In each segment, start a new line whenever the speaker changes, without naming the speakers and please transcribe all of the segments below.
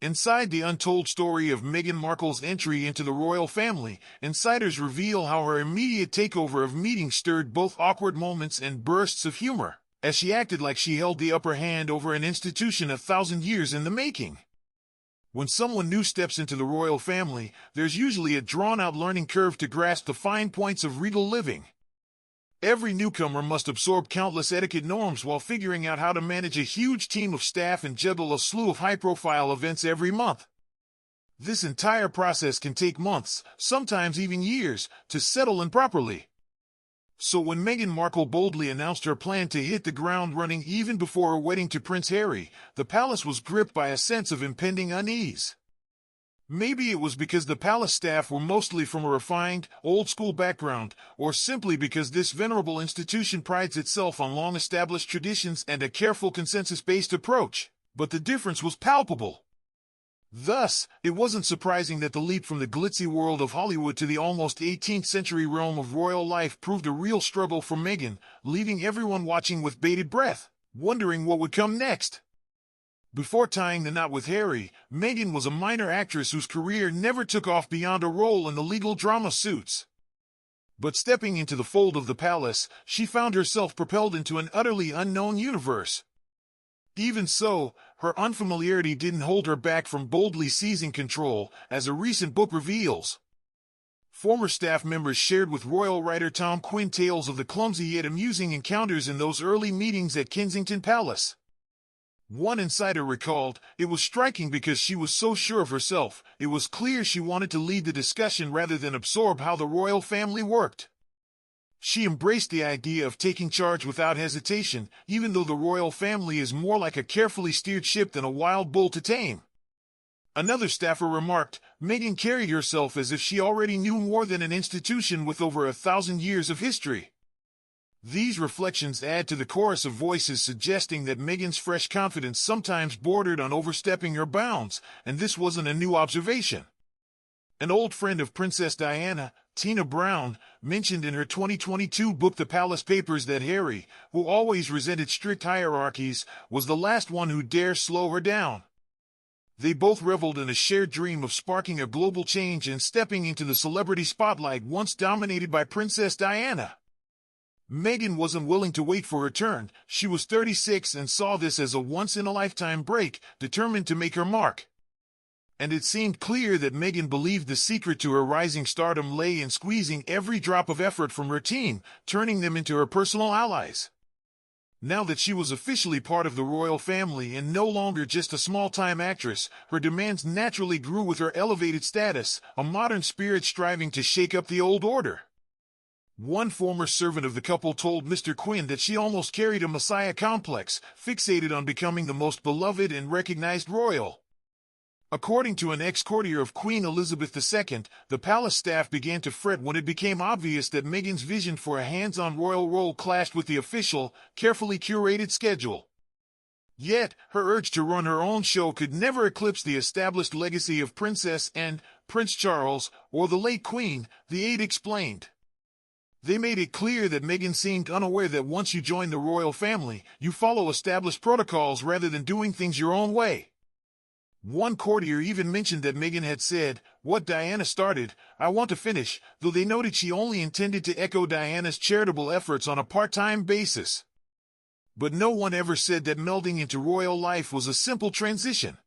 Inside the untold story of Meghan Markle's entry into the royal family, insiders reveal how her immediate takeover of meetings stirred both awkward moments and bursts of humor, as she acted like she held the upper hand over an institution 1,000 years in the making. When someone new steps into the royal family, there's usually a drawn-out learning curve to grasp the fine points of regal living. Every newcomer must absorb countless etiquette norms while figuring out how to manage a huge team of staff and juggle a slew of high-profile events every month. This entire process can take months, sometimes even years, to settle in properly. So when Meghan Markle boldly announced her plan to hit the ground running even before her wedding to Prince Harry, the palace was gripped by a sense of impending unease. Maybe it was because the palace staff were mostly from a refined, old-school background, or simply because this venerable institution prides itself on long-established traditions and a careful consensus-based approach, but the difference was palpable. Thus, it wasn't surprising that the leap from the glitzy world of Hollywood to the almost 18th-century realm of royal life proved a real struggle for Meghan, leaving everyone watching with bated breath, wondering what would come next. Before tying the knot with Harry, Meghan was a minor actress whose career never took off beyond a role in the legal drama Suits. But stepping into the fold of the palace, she found herself propelled into an utterly unknown universe. Even so, her unfamiliarity didn't hold her back from boldly seizing control, as a recent book reveals. Former staff members shared with royal writer Tom Quinn tales of the clumsy yet amusing encounters in those early meetings at Kensington Palace. One insider recalled, "It was striking because she was so sure of herself. It was clear she wanted to lead the discussion rather than absorb how the royal family worked. She embraced the idea of taking charge without hesitation, even though the royal family is more like a carefully steered ship than a wild bull to tame." Another staffer remarked, "Meghan carried herself as if she already knew more than an institution with over 1,000 years of history." These reflections add to the chorus of voices suggesting that Meghan's fresh confidence sometimes bordered on overstepping her bounds, and this wasn't a new observation. An old friend of Princess Diana, Tina Brown, mentioned in her 2022 book The Palace Papers that Harry, who always resented strict hierarchies, was the last one who dare slow her down. They both reveled in a shared dream of sparking a global change and stepping into the celebrity spotlight once dominated by Princess Diana. Meghan wasn't willing to wait for her turn. She was 36 and saw this as a once-in-a-lifetime break, determined to make her mark. And it seemed clear that Meghan believed the secret to her rising stardom lay in squeezing every drop of effort from her team, turning them into her personal allies. Now that she was officially part of the royal family and no longer just a small-time actress, her demands naturally grew with her elevated status, a modern spirit striving to shake up the old order. One former servant of the couple told Mr. Quinn that she almost carried a messiah complex, fixated on becoming the most beloved and recognized royal. According to an ex-courtier of Queen Elizabeth II, the palace staff began to fret when it became obvious that Meghan's vision for a hands-on royal role clashed with the official, carefully curated schedule. Yet, her urge to run her own show could never eclipse the established legacy of Princess and Prince Charles, or the late Queen, the aide explained. They made it clear that Meghan seemed unaware that once you join the royal family, you follow established protocols rather than doing things your own way. One courtier even mentioned that Meghan had said, "What Diana started, I want to finish," though they noted she only intended to echo Diana's charitable efforts on a part-time basis. But no one ever said that melding into royal life was a simple transition.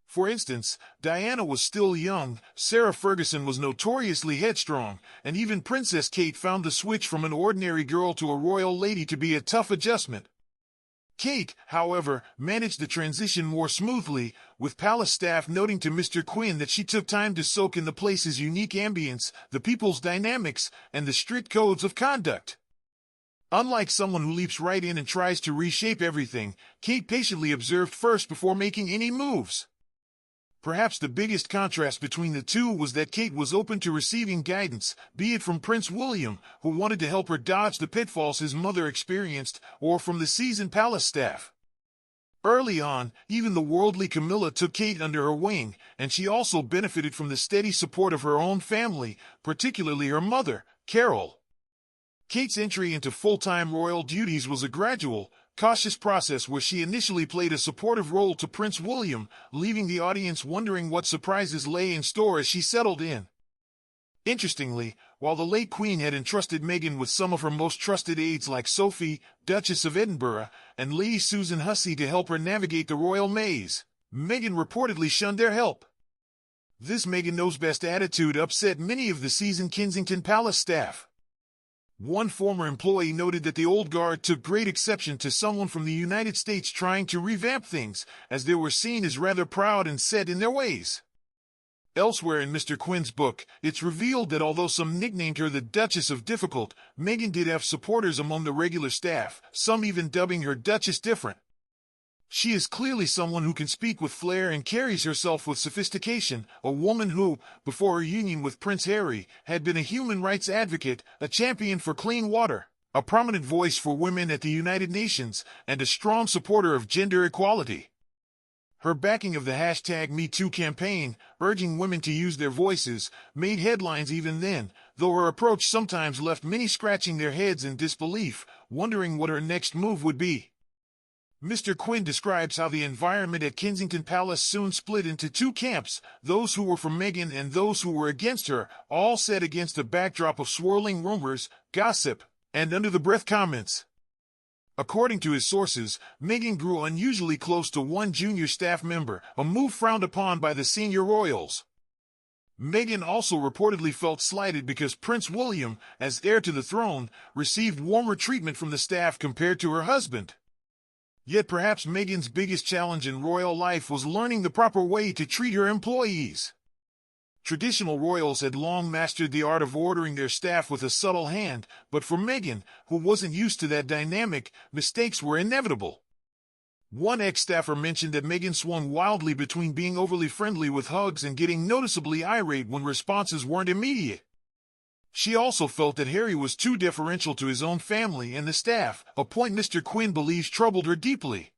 For instance, Diana was still young, Sarah Ferguson was notoriously headstrong, and even Princess Kate found the switch from an ordinary girl to a royal lady to be a tough adjustment. Kate, however, managed the transition more smoothly, with palace staff noting to Mr. Quinn that she took time to soak in the place's unique ambience, the people's dynamics, and the strict codes of conduct. Unlike someone who leaps right in and tries to reshape everything, Kate patiently observed first before making any moves. Perhaps the biggest contrast between the two was that Kate was open to receiving guidance, be it from Prince William, who wanted to help her dodge the pitfalls his mother experienced, or from the seasoned palace staff. Early on, even the worldly Camilla took Kate under her wing, and she also benefited from the steady support of her own family, particularly her mother, Carol. Kate's entry into full-time royal duties was a gradual, cautious process where she initially played a supportive role to Prince William, leaving the audience wondering what surprises lay in store as she settled in. Interestingly, while the late Queen had entrusted Meghan with some of her most trusted aides like Sophie, Duchess of Edinburgh, and Lady Susan Hussey to help her navigate the royal maze, Meghan reportedly shunned their help. This Meghan knows best attitude upset many of the seasoned Kensington Palace staff. One former employee noted that the old guard took great exception to someone from the United States trying to revamp things, as they were seen as rather proud and set in their ways. Elsewhere in Mr. Quinn's book, it's revealed that although some nicknamed her the Duchess of Difficult, Meghan did have supporters among the regular staff, some even dubbing her Duchess Different. She is clearly someone who can speak with flair and carries herself with sophistication, a woman who, before her union with Prince Harry, had been a human rights advocate, a champion for clean water, a prominent voice for women at the United Nations, and a strong supporter of gender equality. Her backing of the #MeToo campaign, urging women to use their voices, made headlines even then, though her approach sometimes left many scratching their heads in disbelief, wondering what her next move would be. Mr. Quinn describes how the environment at Kensington Palace soon split into two camps, those who were for Meghan and those who were against her, all set against a backdrop of swirling rumors, gossip, and under-the-breath comments. According to his sources, Meghan grew unusually close to one junior staff member, a move frowned upon by the senior royals. Meghan also reportedly felt slighted because Prince William, as heir to the throne, received warmer treatment from the staff compared to her husband. Yet perhaps Meghan's biggest challenge in royal life was learning the proper way to treat her employees. Traditional royals had long mastered the art of ordering their staff with a subtle hand, but for Meghan, who wasn't used to that dynamic, mistakes were inevitable. One ex-staffer mentioned that Meghan swung wildly between being overly friendly with hugs and getting noticeably irate when responses weren't immediate. She also felt that Harry was too deferential to his own family and the staff, a point Mr. Quinn believes troubled her deeply.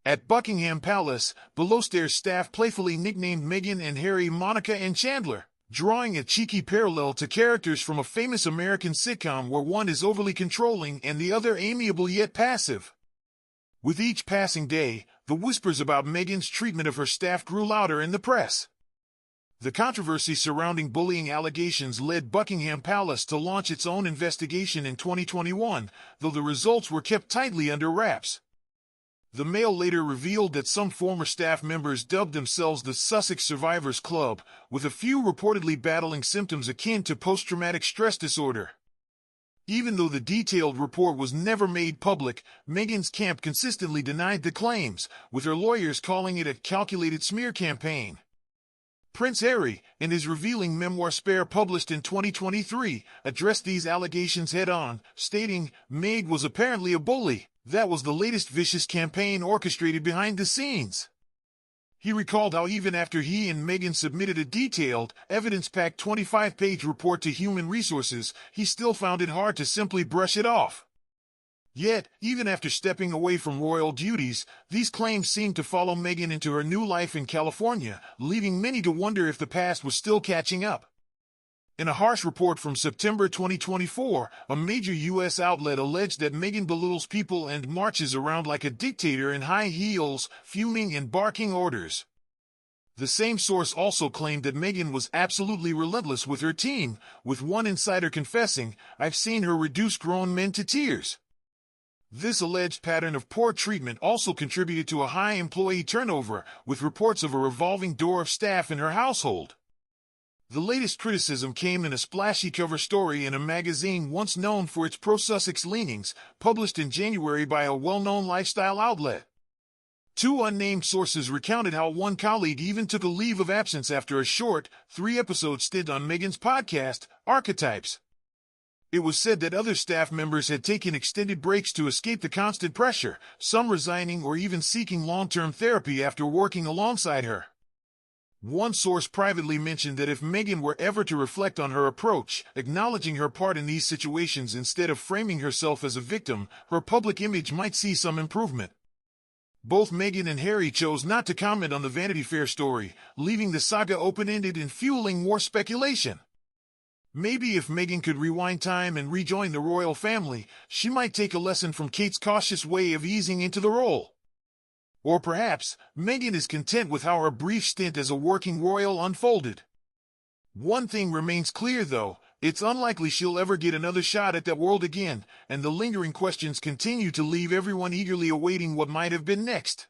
At Buckingham Palace, below-stairs staff playfully nicknamed Meghan and Harry Monica and Chandler, drawing a cheeky parallel to characters from a famous American sitcom where one is overly controlling and the other amiable yet passive. With each passing day, the whispers about Meghan's treatment of her staff grew louder in the press. The controversy surrounding bullying allegations led Buckingham Palace to launch its own investigation in 2021, though the results were kept tightly under wraps. The Mail later revealed that some former staff members dubbed themselves the Sussex Survivors Club, with a few reportedly battling symptoms akin to post-traumatic stress disorder. Even though the detailed report was never made public, Meghan's camp consistently denied the claims, with her lawyers calling it a calculated smear campaign. Prince Harry, in his revealing memoir Spare published in 2023, addressed these allegations head-on, stating, "Meg was apparently a bully. That was the latest vicious campaign orchestrated behind the scenes." He recalled how even after he and Meghan submitted a detailed, evidence-packed 25-page report to Human Resources, he still found it hard to simply brush it off. Yet, even after stepping away from royal duties, these claims seemed to follow Meghan into her new life in California, leaving many to wonder if the past was still catching up. In a harsh report from September 2024, a major U.S. outlet alleged that Meghan belittles people and marches around like a dictator in high heels, fuming and barking orders. The same source also claimed that Meghan was absolutely relentless with her team, with one insider confessing, "I've seen her reduce grown men to tears." This alleged pattern of poor treatment also contributed to a high employee turnover, with reports of a revolving door of staff in her household. The latest criticism came in a splashy cover story in a magazine once known for its pro-Sussex leanings, published in January by a well-known lifestyle outlet. Two unnamed sources recounted how one colleague even took a leave of absence after a short, 3-episode stint on Meghan's podcast, Archetypes. It was said that other staff members had taken extended breaks to escape the constant pressure, some resigning or even seeking long-term therapy after working alongside her. One source privately mentioned that if Meghan were ever to reflect on her approach, acknowledging her part in these situations instead of framing herself as a victim, her public image might see some improvement. Both Meghan and Harry chose not to comment on the Vanity Fair story, leaving the saga open-ended and fueling more speculation. Maybe if Meghan could rewind time and rejoin the royal family, she might take a lesson from Kate's cautious way of easing into the role. Or perhaps, Meghan is content with how her brief stint as a working royal unfolded. One thing remains clear though, it's unlikely she'll ever get another shot at that world again, and the lingering questions continue to leave everyone eagerly awaiting what might have been next.